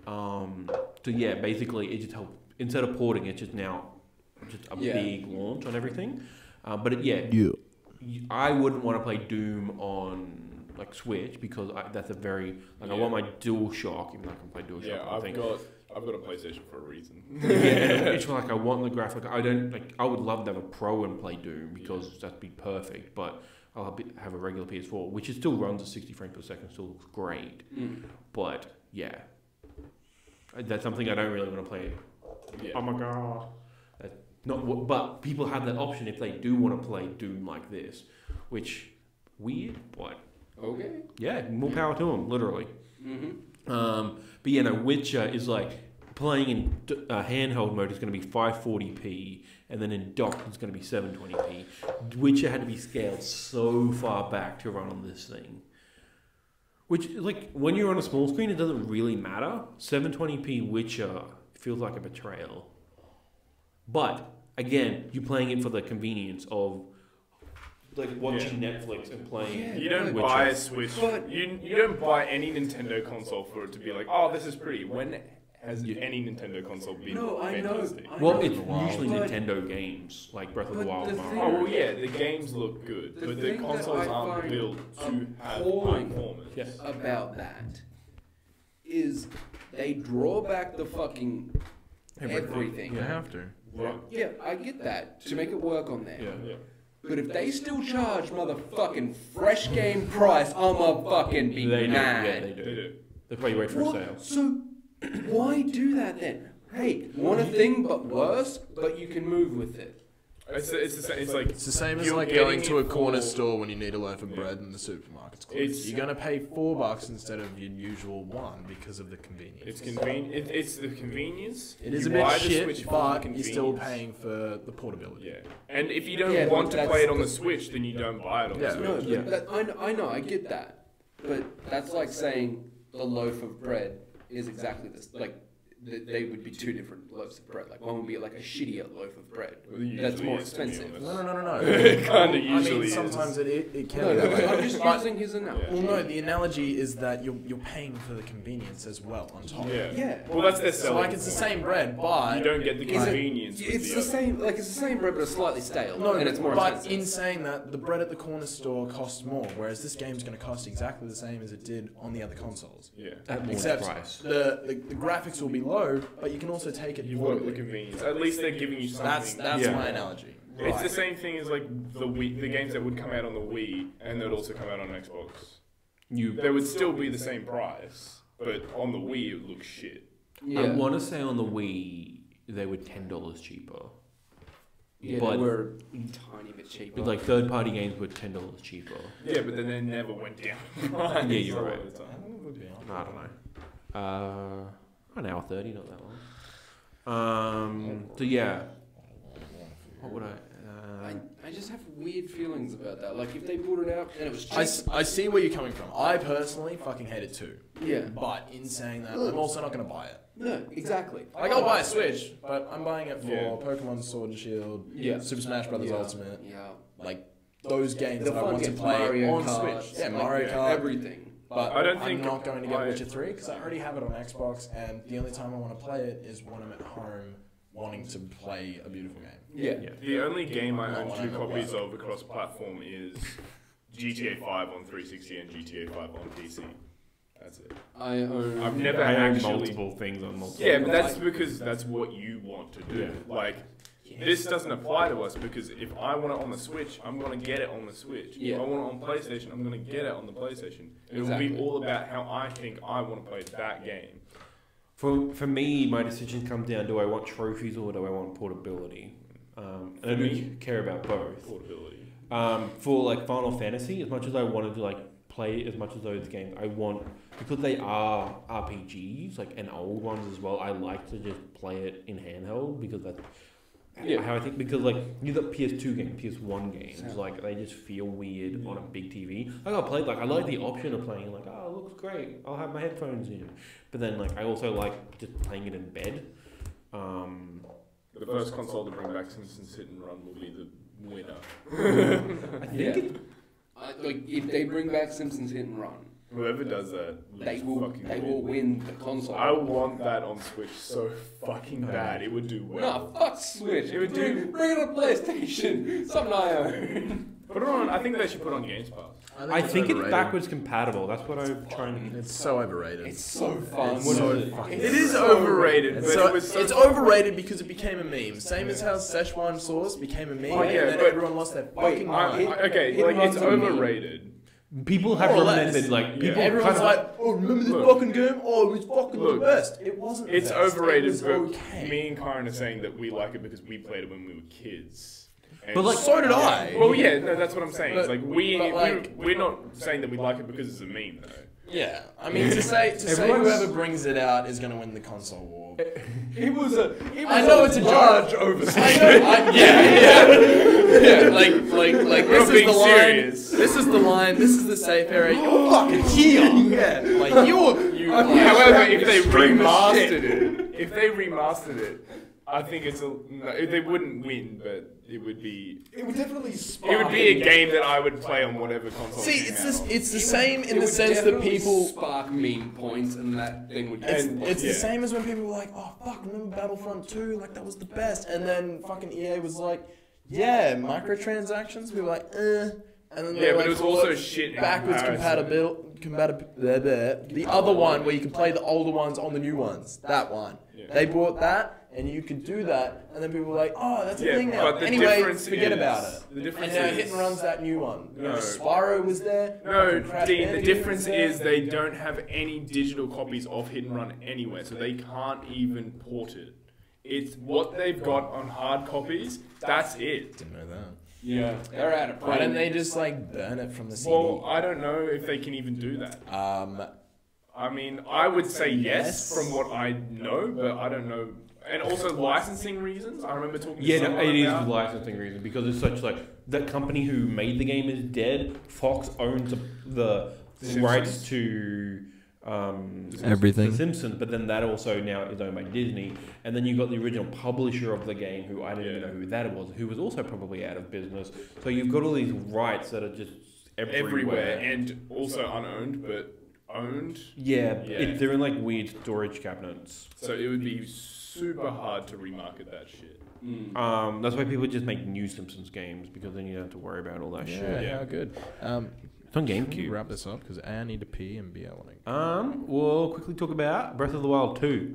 Mm-hmm. So yeah, basically it just helped. Instead of porting, it's just now just a Yeah. big launch on everything. I wouldn't want to play Doom on like Switch because that's a very like I want my DualShock, even though I can play DualShock. Yeah, I think. I've got a PlayStation for a reason. It's like I want the graphic. I don't like. I would love to have a Pro and play Doom because that'd be perfect. But I'll have a regular PS4, which it still runs at 60 frames per second, still looks great. But yeah, that's something I don't really want to play. Yeah. Oh my god! But people have that option if they do want to play Doom like this, which weird, but Okay. yeah, more power to them, literally. Mm-hmm. But yeah, no, Witcher is like playing in handheld mode is going to be 540p, and then in docked it's going to be 720p. Witcher had to be scaled so far back to run on this thing. Which, like, when you're on a small screen, it doesn't really matter. 720p Witcher feels like a betrayal. But, again, you're playing it for the convenience of, like, watching Netflix and playing Yeah. You don't Witcher. buy a Switch. But- You don't buy any Nintendo console for it to be like, oh, this is pretty. When has Yeah. any Nintendo console been No, I know. fantastic? Well, know, it's Wow. usually but- Nintendo games, like Breath of the but Wild. the Mario. thing- Oh, well, yeah, the games look good, The but the thing that consoles I aren't find built to have high appalling- performance. Yeah. About that is they draw back the fucking everything. Yeah. have to. Yeah. Yeah, I get that to make it work on there. Yeah. Yeah. But if they still charge motherfucking fresh game price, I'ma fucking be They do. mad. Yeah, they They do. do. That's why you wait for a sale. What? So why do that then? Hey, want a thing but worse, but you can move with it. It's like It's the same as You're like getting going to a it corner for- store when you need a loaf of bread and the supermarket's closed. It's- You're gonna pay $4 instead of your usual $1 because of the convenience. it's convenient. It's the convenience. It is You a bit buy the shit, Switch for but the you're still convenience. paying for the portability. Yeah, and if you don't Yeah, want but to play it on the that's- Switch, then you don't buy it on Yeah. the No, Switch. but that, I know, I get that. But that's like saying the loaf of bread is exactly this. Like, they would be two different loaves of bread. Like, one would be like a shittier loaf of bread. Well, it That's usually more is, to be expensive. honest. No. It kinda I mean, usually is. sometimes it can No, be that way. I'm just But- using his analogy. Well, no, the analogy is that you're paying for the convenience as well on top. Yeah. Yeah. Well, that's their So selling. like it's the point. same bread, but You don't get the Is it- convenience. with It's the the other. same, like it's the same bread, but it's slightly stale, no, and it's more but expensive. in saying that, the bread at the corner store costs more, whereas this game's going to cost exactly the same as it did on the other consoles. Yeah. At launch Except price. the graphics will be low, but you can also take it You've got the portably. convenience. At least they're giving you something. That's Yeah. my analogy. It's the same thing as like the Wii, the games that would come out on the Wii and that would also come out on Xbox. They would still be the same price, but on the Wii it looks shit. Yeah. I want to say on the Wii they were $10 cheaper. Yeah, but they were a tiny bit cheaper. but like third-party games were $10 cheaper. Yeah, but then they never went down. Yeah, you're all right. the time. I don't know. An hour 30, not that long. So yeah. What would I just have weird feelings about that. Like, if they brought it out and it was cheap. I see where you're coming from. I personally fucking hate it too. Yeah. But in saying that, I'm also not going to buy it. No, exactly. Like, I'll buy a Switch, but I'm buying it for Yeah. Pokemon Sword and Shield, Yeah. Super Smash Bros. Yeah. Ultimate, Yeah. like those games The that I fun want to games, play Mario on Kart, Switch. Yeah, like, Mario Kart. everything. But I don't I'm think not going to get I- Witcher 3 because I already have it on Xbox, and the only time I want to play it is when I'm at home wanting to play a beautiful game. Yeah. The only game I Not own one 2 I know copies well. of across platform is GTA 5 on 360 and GTA 5 on PC. That's it. I own. I've never I own actually. multiple things on multiple. Yeah, but that's because that's what you want to do. Yeah. Like, this doesn't apply to us because if I want it on the Switch, I'm going to get it on the Switch. Yeah. If I want it on PlayStation, I'm going to get it on the PlayStation. It will Exactly. be all about how I think I want to play that game. For me, my decision comes down: do I want trophies or do I want portability? And I do care about both. Portability. For like Final Fantasy, as much as I wanted to like play as much as those games, I want, because they are RPGs, like, and old ones as well. I like to just play it in handheld because that's how I think. Because like you got PS2 games, PS1 games, like they just feel weird on a big TV. I got played, like I like the option of playing like, oh, it looks great, I'll have my headphones in. But then like I also like just playing it in bed. The first console to bring back Simpsons Hit and Run will be the winner. I think Yeah. it, Like, if they bring back Simpsons Hit and Run, Whoever does that, they lose will. fucking They win. will win the console. I want that on Switch so fucking bad. It would do well. No, fuck Switch. It would bring, do- bring it on PlayStation. Something I own. Put it on. I think they should put it on Games Pass. I think it's backwards compatible. That's what I'm trying to. It's so overrated. It's so fun. It's What so is it? fucking. It is overrated, but it was so it's overrated because it became a meme. Same as how Szechuan sauce became a meme, Oh, yeah, and then but- everyone lost their fucking mind. Okay, Hit like and it's Run's a meme. overrated. People have More or less. remembered, like, people Everyone's kind of, like, oh, remember this Look. fucking game? Oh, it's fucking Look. the best. It wasn't the It's best. overrated, It was but okay. me and Kyron are saying that we like it because we played it when we were kids. And But, like, So did I. well, yeah, no, that's what I'm saying. It's But- like but, like- we're not saying that we like it because it's a meme, though. Yeah, I mean to say Everyone's- whoever brings it out is going to win the console war. It was a. I know it's a large joke. oversight. I know, yeah. Like We're this is being the line. serious. This is the line. This is the safe area. You're fucking here. Yeah, like you. However, if they Stream the remastered it, I think it's a. No, they wouldn't win, but it would be. It would definitely. It would be a game that I would play on whatever console. See, came it's out this. on. It's the same in It the would sense that definitely people. spark meme points, and that thing would. It's yeah. the same as when people were like, "Oh fuck, remember Battlefront 2? Like that was the best." And then fucking EA was like, "Yeah, microtransactions." We were like, And then Yeah, they but like it was brought also shit in backwards comparison. The other one where you could play the older ones on the new ones. That one. Yeah. They brought that, and you could do that, and then people were like, "Oh, that's a Yeah, thing now." but the Anyway, difference forget is- about it. the difference and now is- Hit and Run's that new one. You know, No. Spyro was there. No, fucking Crash Dean, the Bandicoot difference was there. is they don't have any digital copies of Hit and Run anywhere, so they can't even port it. it's what they've got on hard copies. That's it. Didn't know that. Yeah, they're out of print. Why don't they just like burn it from the CD? Well, I don't know if they can even do that. I mean, I would say yes from what I know, but I don't know. And also licensing reasons. I remember talking to Yeah, no, someone it is about. licensing reason because it's such like the company who made the game is dead. Fox owns the rights to everything. The Simpsons, but then that also now is owned by Disney. And then you've got the original publisher of the game, who I don't even know who that was, who was also probably out of business. So you've got all these rights that are just everywhere. And also unowned, but owned. Yeah. They're in like weird storage cabinets. So it would be super hard to remarket that shit. That's why people just make new Simpsons games, because then you don't have to worry about all that shit. Yeah, good. It's on Can GameCube. you wrap this up? Because I need to pee and B, I want to... We'll quickly talk about Breath of the Wild 2.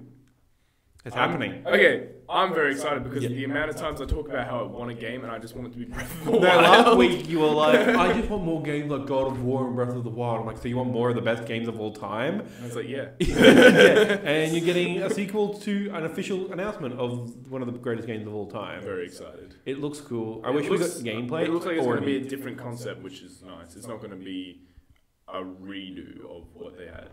It's happening. Okay, I'm very excited because the amount of times I talk about how I want a game and I just want it to be Breath of the No, Wild. last week you were like, I just want more games like God of War and Breath of the Wild. I'm like, so you want more of the best games of all time? And I was like, yeah. Yeah. And you're getting a sequel to an official announcement of one of the greatest games of all time. I'm very excited. It looks cool. I wish we got gameplay. It looks like it's going to be already. a different concept, which is nice. It's not going to be a redo of what they had.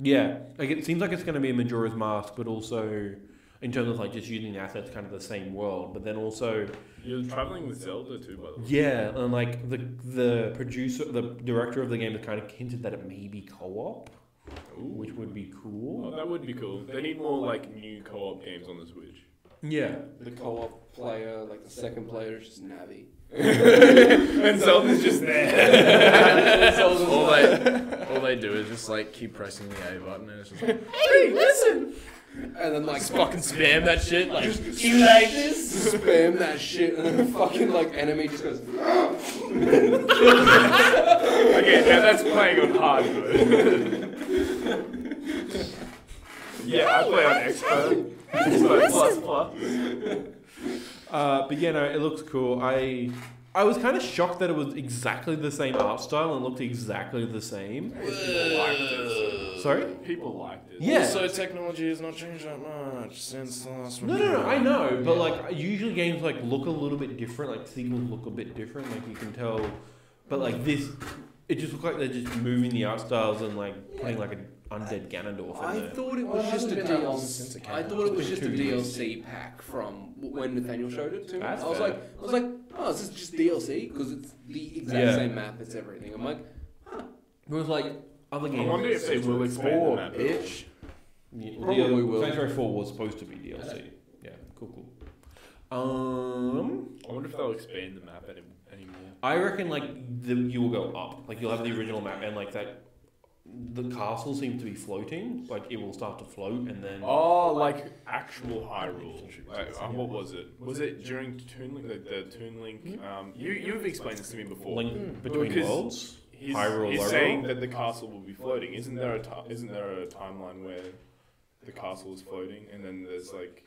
Yeah, like it seems like it's going to be a Majora's Mask, but also in terms of like just using the assets, kind of the same world. But then also, You're traveling with Zelda too, by the way. yeah, and like the producer, the director of the game has kind of hinted that it may be co-op, which would be Oh, cool. that would be cool. They need more like new co-op games on the Switch. Yeah, The co-op player, like the second player, is just Navi. And Zelda's just there. All they do is just like keep pressing the A button and it's just like, Hey, listen! And then like fucking spam that shit. Like, you like this? Spam that shit, and then fucking like enemy just goes. Okay, now that's playing on hard mode. Yeah, I play on expert. Expert plus. but yeah, no, it looks cool. I was kind of shocked that it was exactly the same art style and looked exactly the same. People liked it. Sorry? People liked it. Yeah. So technology has not changed that much since the last one. No, I know, but like usually games like look a little bit different. Like sequels look a bit different. Like you can tell, but like this, it just looked like they're just moving the art styles and like putting like an undead Ganondorf in I there. thought it Well, was it just a hasn't been that long since DLC. it came I out. thought it was It's just a been 2 years. DLC pack from when Nathaniel showed it to me. That's I was fair. like, oh, is this just DLC? Because it's the exact Yeah. same map. It's everything. I'm like, It was like other I games. wonder if they will expand the map. bitch. Yeah, Probably will. Sanctuary 4 was supposed to be DLC. Yeah, cool. I wonder if they'll expand the map anymore. I reckon like you will go up. Like you'll have the original map and like that. The castle seems to be floating. Like it will start to float and then. Oh, like actual Hyrule. Like, what was it? Was it during Toon Link? The Toon Link. You've explained this to me before. Link between Because worlds. He's, Hyrule he's Loro? saying that the castle will be floating. Isn't there a timeline where the castle is floating and then there's like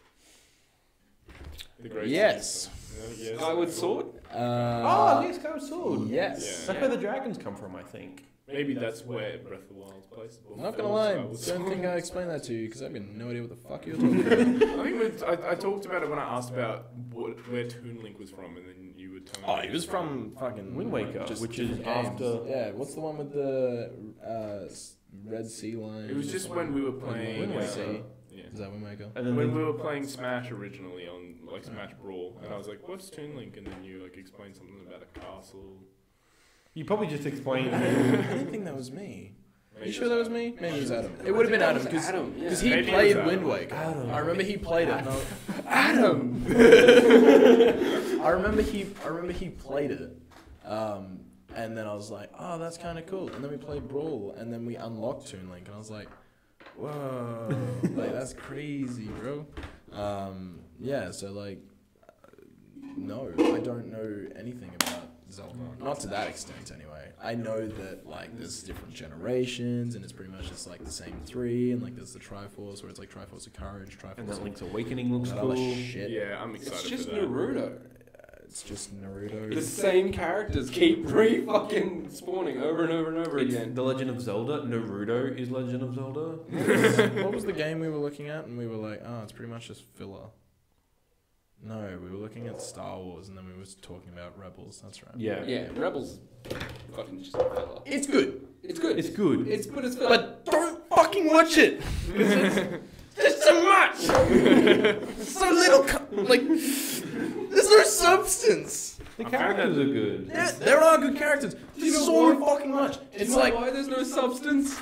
the great Yes. Yes. Skyward Sword. Oh, yes, Skyward Sword. Yes. That's where the dragons come from, I think. Maybe that's where Breath of the Wild's place. I'm not gonna lie, don't think I explained that to you because I've got no idea what the fuck you're talking about. I think I talked about it when I asked about where Toon Link was from, and then you would tell me. Oh, he was from fucking Wind Waker, just which is different games. after- Yeah, what's the one with the Red Sea Line? It was just when we were playing. Wind Waker. Yeah. Is that Wind Waker? And then When we were playing Smash originally on like Smash Brawl, and I was like, "What's Toon Link?" And then you like explained something about a castle. you probably just explained. I didn't think that was me. Are you sure that was me? Maybe it was Adam. It would have been Adam because Adam, yeah. he Maybe it played was Wind Adam. Waker. Adam. I remember he played it. Adam. I remember he played it. And then I was like, oh, that's kind of cool. And then we played Brawl, and then we unlocked Toon Link, and I was like, whoa, like that's crazy, bro. Yeah, so like, no, I don't know anything about Zelda. Not to that extent, anyway. I know that like there's different generations, and it's pretty much just like the same three, and like there's the Triforce, where it's like Triforce of Courage, Triforce And that of Link's Awakening looks that cool. other shit. Yeah, I'm excited It's just for that. Naruto. It's just Naruto. The same characters keep fucking spawning over and over and over It's again. The Legend of Zelda. Naruto is Legend of Zelda. What was the game we were looking at? And we were like, oh, it's pretty much just filler. No, we were looking at Star Wars and then we were talking about Rebels. That's right. Yeah. Yeah, Rebels. Fucking just fella. It's good. It's good. It's good. It's good as fella. But don't fucking watch it. There's so much. There's so little. Like, there's no substance. The characters are good. There are good characters. There's so fucking much. It's like why there's no substance?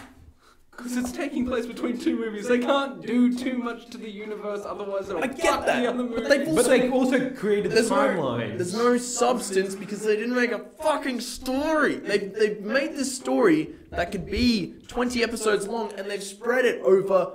Because it's taking place between two movies. They can't do too much to the universe, otherwise they'll I get fuck that, the other but movies. But they also created the There's timeline. there's no substance because they didn't make a fucking story. They've made this story that could be 20 episodes long and they've spread it over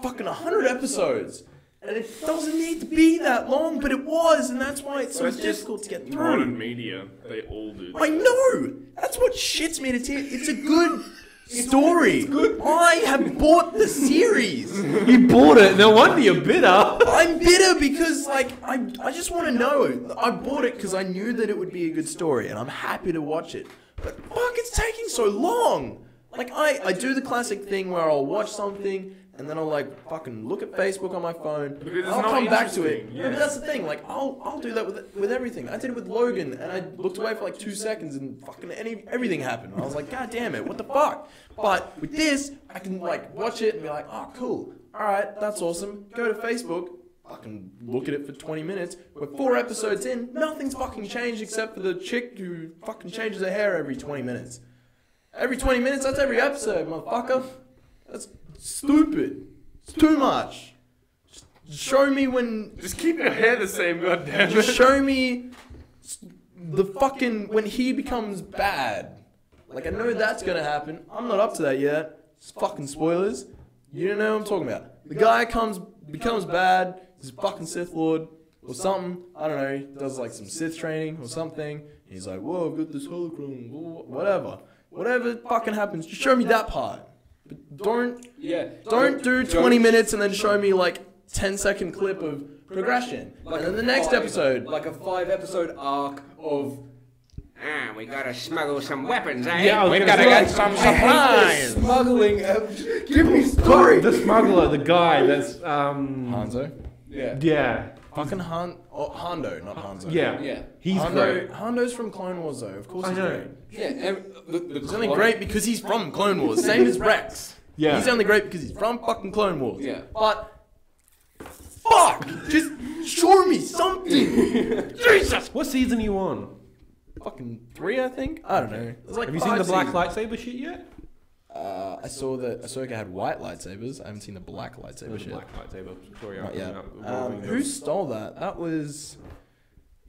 fucking 100 episodes. And it doesn't need to be that long, but it was, and that's why it's so That's just difficult to get through. Modern media, they all do. I know! That's what shits me to tears. It's a good story. It's good. I have bought the series. You bought it. No wonder you're bitter. I'm bitter because, like, I just want to know. I bought it because I knew that it would be a good story, and I'm happy to watch it. But fuck, it's taking so long. Like, I do the classic thing where I'll watch something, and then I'll, like, fucking look at Facebook on my phone, Because and it's I'll not come back to it. interesting, No, yeah. but that's the thing, like, I'll do that with everything. I did it with Logan, and I looked away for, like, 2 seconds, and fucking everything happened. I was like, God damn it, what the fuck? But with this, I can, like, watch it and be like, oh, cool. Alright, that's awesome. Go to Facebook, fucking look at it for 20 minutes. We're 4 episodes in, nothing's fucking changed except for the chick who fucking changes her hair every 20 minutes. Every 20 minutes, that's every episode, motherfucker. That's stupid. It's too much. Just show me when... Just keep your hair the same, goddammit. Just show me the fucking... when he becomes bad. Like, I know that's gonna happen. I'm not up to that yet. It's fucking spoilers. You don't know what I'm talking about. The guy becomes bad. He's a fucking Sith Lord. Or something. I don't know. He does, like, some Sith training or something. He's like, whoa, I've got this holocron. Whatever. Whatever fucking happens, just show me that part. But don't do 20 minutes and then show me like 10-second clip of progression. Like and then the next episode. Like a 5-episode arc of... We gotta smuggle some weapons, eh? Yeah, I was we gonna gotta say- get some supplies. Smuggling... give me story! The smuggler, the guy that's Hanzo? yeah. Fucking Hondo, not Hanzo. Yeah. Yeah. He's great. Hondo's from Clone Wars though, of course I he's know. great. Yeah, He's only great because he's from Clone Wars, same as Rex. Yeah. He's only great because he's from fucking Clone Wars. Yeah. But, fuck! Just show me something! Jesus! What season are you on? Fucking 3, I think? I don't know. There's like Have you seen 5 the black seasons. lightsaber shit yet? I saw that Ahsoka had white lightsabers. I haven't seen the black lightsaber There's a shit. black lightsaber. Sorry, Not I'm yet. involving Who them. stole that? That was...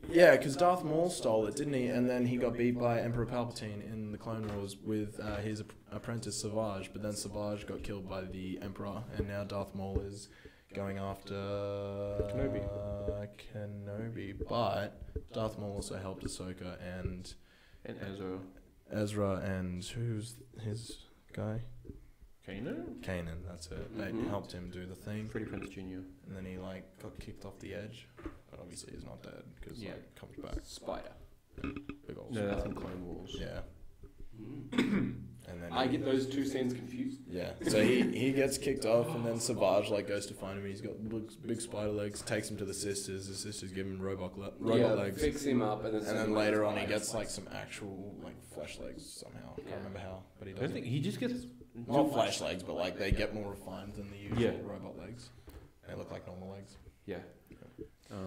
Yeah, because Darth Maul stole it, didn't he? And then he got beat by Emperor Palpatine in the Clone Wars with his apprentice Savage. But then Savage got killed by the Emperor, and now Darth Maul is going after... Kenobi. But Darth Maul also helped Ahsoka and Ezra and who's his guy? Kanan, that's it. They helped him do the thing. Freddie Prinze Jr. And then he like got kicked off the edge. But obviously he's not dead because like comes back. Spider. Big old No, that's spider. in Clone Wars. Yeah. And then I get those two scenes confused. yeah. So he gets kicked off and then Savage like goes to find him. He's got big spider legs. Takes him to the sisters. The sisters give him robot legs. Fix him up and then Later on he gets like some actual like flesh legs somehow. I can't remember how, but he I don't does. think he just gets. Not flesh legs, but like they get more refined than the usual Yeah. robot legs. They look like normal legs. Yeah.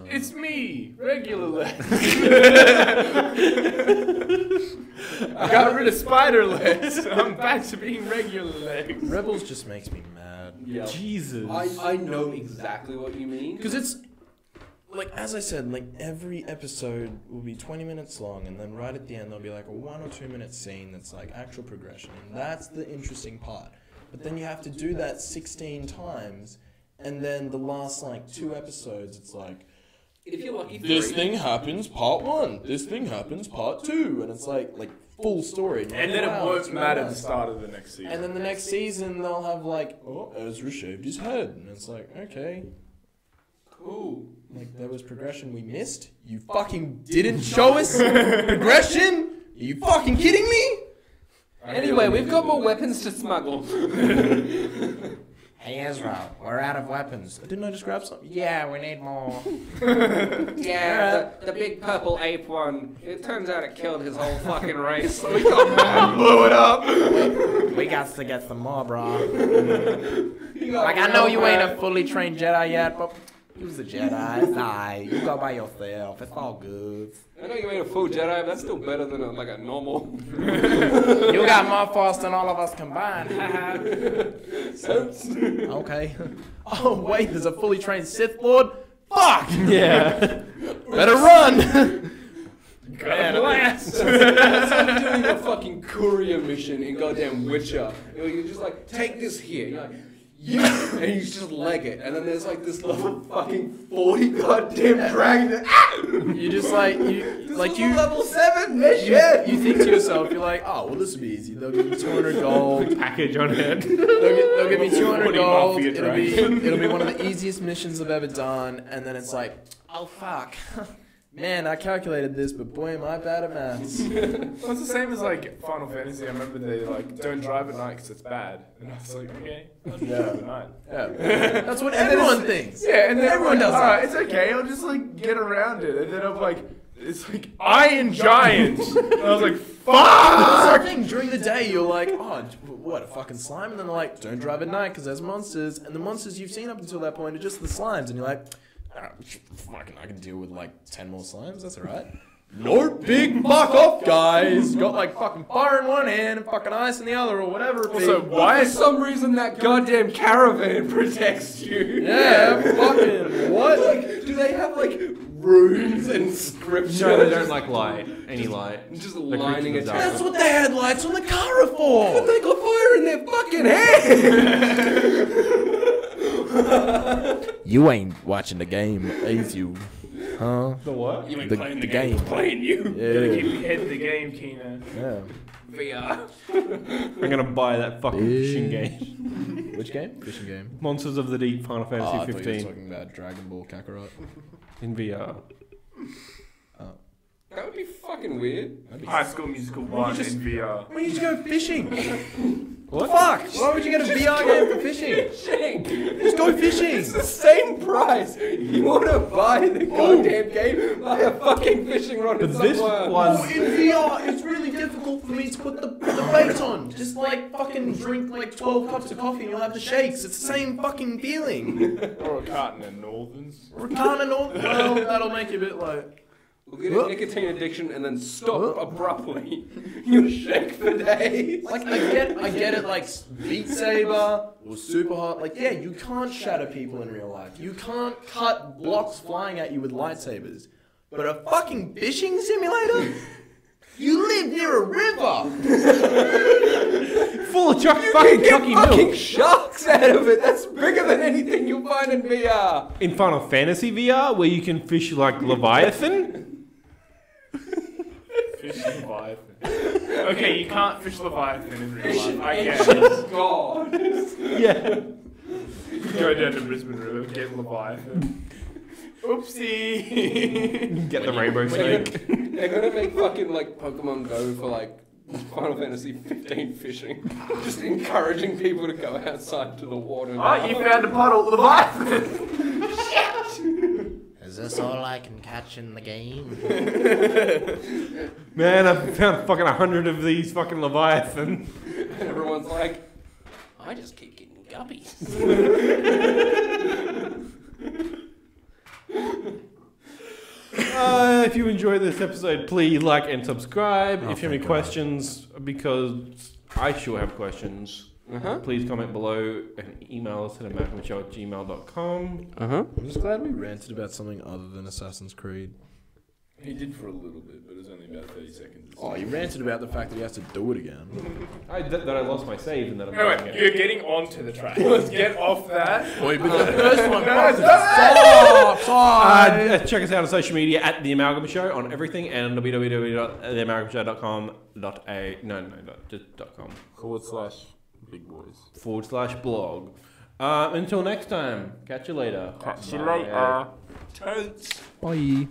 It's me, regular legs. I got rid of spider legs. I'm back to being regular legs. Rebels just makes me mad. Yeah. Jesus. I know exactly what you mean. Because it's, like, as I said, like, every episode will be 20 minutes long, and then right at the end there'll be, like, a 1 or 2 minute scene that's, like, actual progression, and that's the interesting part. But then you have to do that 16 times, and then the last, like, 2 episodes, it's like, If you're lucky, this 3. thing happens, part 1, this thing happens, part 2, and it's, like full story. And then it Wow, won't it's matter nice. the start of the next season. And then the next season they'll have, like, oh, Ezra shaved his head, and it's like, okay. Cool. Like, there was progression we missed? You fucking didn't show us progression? Are you fucking kidding me? Anyway, we've got more weapons to smuggle. Hey Ezra, we're out of weapons. Didn't I just grab something? Yeah, we need more. Yeah, the big purple ape one. It turns out it killed his whole fucking race. So we got mad and blew it up. We got to get some more, bro. Like, I know you ain't a fully trained Jedi yet, but use the Jedi. It's alright. You go by yourself. It's all good. I know you ain't a full Jedi, but that's still better than a normal. You got more force than all of us combined. Okay. Oh, wait, there's a fully trained Sith Lord? Fuck! Yeah. Better run! Man, that's like doing a fucking courier mission in goddamn Witcher. You're just like, take this here. You're like, yeah, and you just leg it, and then there's like this level fucking 40 goddamn dragon. You just Level 7 mission. You think to yourself, you're like, oh, well, this will be easy. They'll give me 200 gold. Package on it. They'll give me 200 Pretty gold. mafia It'll be one of the easiest missions I've ever done. And then it's like, oh, fuck. Man, I calculated this, but boy, am I bad at maths. Well, it's the same as like Final Fantasy. I remember they like don't drive at night because it's bad, and I was like, okay, I'll just drive at night. Yeah. That's what everyone thinks. Yeah, and then Everyone does that. Alright, it's okay. I'll just like get around it, and then I'm like, it's like Iron Giant. And I was like, fuck. Something during the day, you're like, oh, what, a fucking slime? And then they're like, don't drive at night because there's monsters. And the monsters you've seen up until that point are just the slimes. And you're like, oh, fucking, I can deal with like 10 more slimes. That's alright. No big fuck off, guys. Got like fucking fire in one hand and fucking ice in the other or whatever it be. Also, why For is some reason that goddamn caravan protects you. Yeah, fucking what? Like, do they have like runes and scripture? No, they don't like light. Any light. Just The lining creatures it of down. That's what the headlights on the car are for. They got fire in their fucking head. You ain't watching the game, ain't you? Huh? The what? You ain't The- playing the the game. game. Playing you. Gotta Yeah. keep your head in the game, Keena. Yeah. VR. I'm gonna buy that fucking fishing game. Which game? Fishing game. Monsters of the Deep Final Oh, Fantasy I thought you were 15 talking about Dragon Ball Kakarot. in VR. That would be fucking weird. High School Musical 1 in VR. Why don't you just go fishing? What? Fuck! Why would you get a VR game for fishing? Fishing. Just go fishing! It's the same price. You want to buy the goddamn game? Buy a fucking fishing rod. But this Oh, one, in VR, it's really difficult for me to put the bait on. Just like fucking drink like 12 cups of coffee and you'll have the shakes. It's the same fucking feeling. Or a carton of Northerns. Or can't well, that'll make you a bit like... We'll get a nicotine addiction and then stop abruptly. You'll shake for days. Like, I get it, like, Beat Saber or Super Hot. Like, yeah, you can't shatter people in real life. You can't cut blocks flying at you with lightsabers. But a fucking fishing simulator? You live near a river! full of You fucking can get chucky fucking milk. sharks out of it. That's bigger than anything you'll find in VR. In Final Fantasy VR, where you can fish like Leviathan. Fish Leviathan. Okay, you can't fish Leviathan in real life. I get it. God. Yeah. Go down to Brisbane River, get Leviathan. Oopsie! Get the rainbow snake. They're gonna make fucking like Pokemon Go for like Final Fantasy 15 fishing. Just encouraging people to go outside to the water. Oh, you found a puddle, Leviathan! Is this all I can catch in the game? Man, I've found fucking 100 of these fucking Leviathan. And everyone's like, I just keep getting guppies. If you enjoyed this episode, please like and subscribe. If you have any questions, because I sure have questions, please comment below and email us at amalgamshow@gmail.com. I'm just glad we ranted about something other than Assassin's Creed. He did for a little bit, but it was only about 30 seconds. Oh, you ranted about the fact that he has to do it again. That I lost my save and that I'm Anyway, doing it. you're getting onto the track. Let's get off that. Wait, but the first one... Check us out on social media at The Amalgam Show on everything and www.theamalgamshow.com. /big boys. /blog. Until next time, catch you later. Catch you later. Totes. Bye.